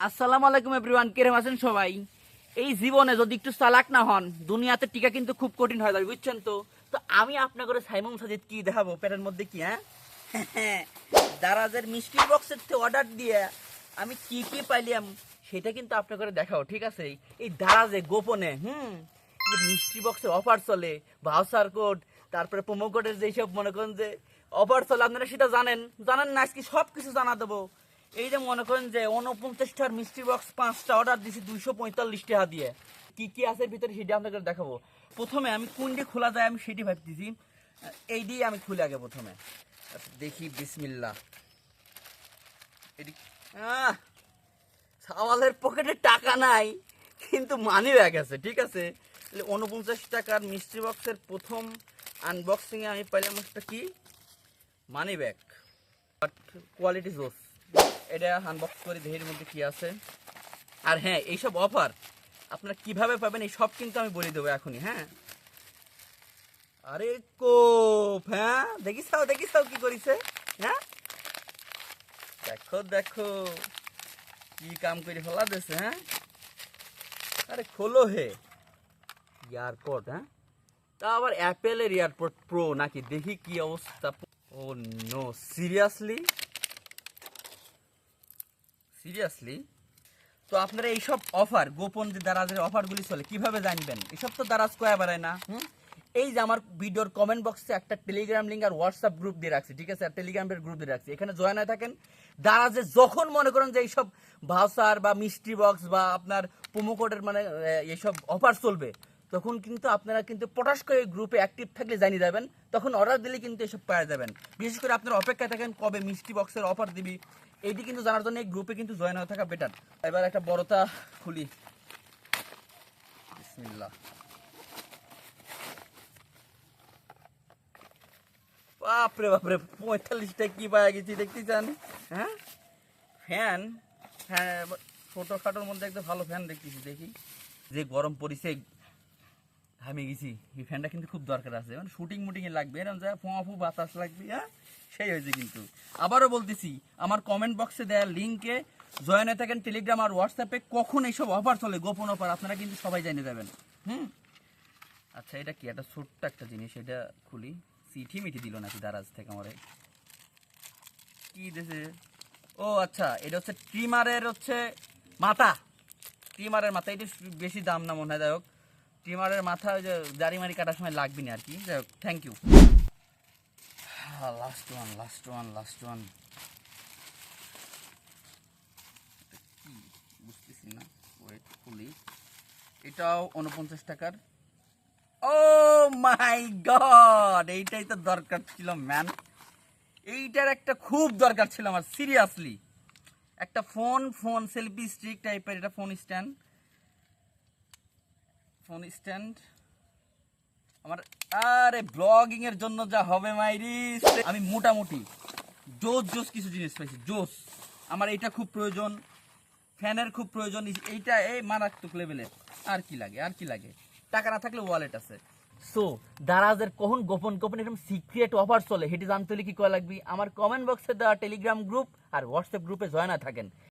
আসসালামু আলাইকুম এভরিওয়ান, কেরম আছেন সবাই? এই জীবনে যদি একটু চালাক না হন, দুনিয়াতে টিকা কিন্তু খুব কঠিন হয়ে যাবে, বুঝছেন তো? তো আমি আপনাকে সাইমন সাজিদ কি দেখাবো পেটের মধ্যে কি, হ্যাঁ দারাজের মিষ্টি বক্সের থেকে অর্ডার দিয়ে আমি কি কি পাইলাম সেটা কিন্তু আপনাকে দেখাবো, ঠিক আছে? এই দারাজে গোপনে যে মিষ্টি বক্সের অফার চলে, ভাউচার কোড, তারপরে প্রোমো কোডের যেসব মনে করেন যে অফার চলে, আপনারা সেটা জানেন না আজকে সব কিছু জানা দেবো। এই যে মনে করেন যে 49টার মিষ্টি বক্স 5টা অর্ডার দিছি 245 টাকা দিয়ে, কি কি আছে ভিতরে সেটা আপনাকে দেখাবো। প্রথমে আমি কোনটি খোলা যায় আমি সেটি ভাবতেছি, এই দিয়ে আমি খুলে আগে প্রথমে দেখি। বিসমিল্লাহ। এটি সাওয়ালের পকেটে টাকা নাই কিন্তু মানি ব্যাগ আছে, ঠিক আছে? 49 টাকার মিষ্টি বক্সের প্রথম আনবক্সিং এ আমি পাইলাম একটা কি মানি ব্যাগ, বাট কোয়ালিটি জোস। এটা আনবক্স করে দেহের মধ্যে কি আছে। আর হ্যাঁ, এইসব অফার আপনারা কিভাবে পাবেন এই সব কিন্তু আমি বলে দেবো এখনই। হ্যাঁ, আরে কোপ, হ্যাঁ দেখিসাও কি করিছে। হ্যাঁ, দেখো দেখো কি কাম করে ফেলা দিয়েছে। হ্যাঁ, আরে খোলো হে এয়ারপোর্ট। হ্যাঁ, তা আবার অ্যাপেলের এয়ারপোর্ট প্রো নাকি, দেখি কি অবস্থা। ও নো, সিরিয়াসলি। তো আপনারা এইসব অফার, গোপন যে দারাজের অফারগুলি চলে কিভাবে জানবেন? এসব তো দারাজ কয়া বেড়ায় না। এই যে আমার ভিডিওর কমেন্ট বক্সে একটা টেলিগ্রাম লিঙ্ক আর হোয়াটসঅ্যাপ গ্রুপ দিয়ে রাখছি, ঠিক আছে? আর টেলিগ্রামের গ্রুপ দিয়ে রাখছি, এখানে জয়েন হয়ে থাকেন। দারাজে যখন মনে করেন যে এইসব ভাউচার বা মিষ্টি বক্স বা আপনার প্রোমো কোডের মানে এইসব অফার চলবে, তখন কিন্তু আপনারা কিন্তু পটাশ করে গ্রুপে অ্যাক্টিভ থাকলে জানিয়ে যাবেন, তখন অর্ডার দিলে কিন্তু এসব পাওয়া যাবেন। বিশেষ করে আপনারা অপেক্ষায় থাকেন কবে মিষ্টি বক্সের অফার দিবি, এইটি কিন্তু জানার জন্য এই গ্রুপে কিন্তু জয়েন হয়ে থাকা বেটার। এবার একটা বড়তা খুলি। বিসমিল্লাহ। বাপরে বাপরে, 45টা কি পাওয়া গেছি দেখতে চান? হ্যাঁ, ফ্যান। হ্যাঁ, ছোটখাটোর মধ্যে একটা ভালো ফ্যান দেখতেছি। দেখি যে গরম পড়িছে, ঘামে গেছি, এই ফ্যানটা কিন্তু খুব দরকার আছে, মানে শুটিং মুটিং এ লাগবে, এরকম যা ফু বাতাস লাগবে। হ্যাঁ, সেই হয়েছে কিন্তু। আবারও বলতেছি, আমার কমেন্ট বক্সে দেওয়া লিঙ্কে জয়েন হয়ে থাকেন টেলিগ্রাম আর হোয়াটসঅ্যাপে। কখন এইসব অফার চলে, গোপন অফার, আপনারা কিন্তু সবাই জেনে যাবেন। আচ্ছা, এটা কি একটা ছোট্ট একটা জিনিস, এটা খুলি। চিঠি মিঠি দিল নাকি দারাজ থেকে আমারে? কি দিয়েছে? ও আচ্ছা, এটা হচ্ছে ট্রিমারের হচ্ছে মাথা। ট্রিমারের মাথা, এটা বেশি দাম না মনে হয়। যাই হোক, ট্রিমারের মাথা ওই যে দাড়ি মারি কাটার সময় লাগবে না আর কি। যাই হোক, থ্যাংক ইউ। লাস্ট ওয়ান কি বুঝতেছি না। ওয়েট, খুলি। এটাও 49 টাকার। ও মাই গড, এইটাই তো দরকার ছিল ম্যান। এইটার একটা খুব দরকার ছিল আমার, সিরিয়াসলি। একটা ফোন সেলফি স্টিক টাইপের, এটা ফোন স্ট্যান্ড আমার। আরে ব্লগিং এর জন্য যা হবে মাইরি, আমি মোটামুটি জোস কিছু জিনিস পাইছি, জোস। আমার এটা খুব প্রয়োজন, ফ্যানের খুব প্রয়োজন, এইটা এই মারাত্মক লেভেলের। আর কি লাগে? টাকা না থাকলে ওয়ালেট আছে। সো দারাজের কখন গোপন এরকম সিক্রেট অফার চলে সেটি জানতে হলে কি করা লাগবে? আমার কমেন্ট বক্সে দেওয়া টেলিগ্রাম গ্রুপ আর হোয়াটসঅ্যাপ গ্রুপে জয়েন থাকেন।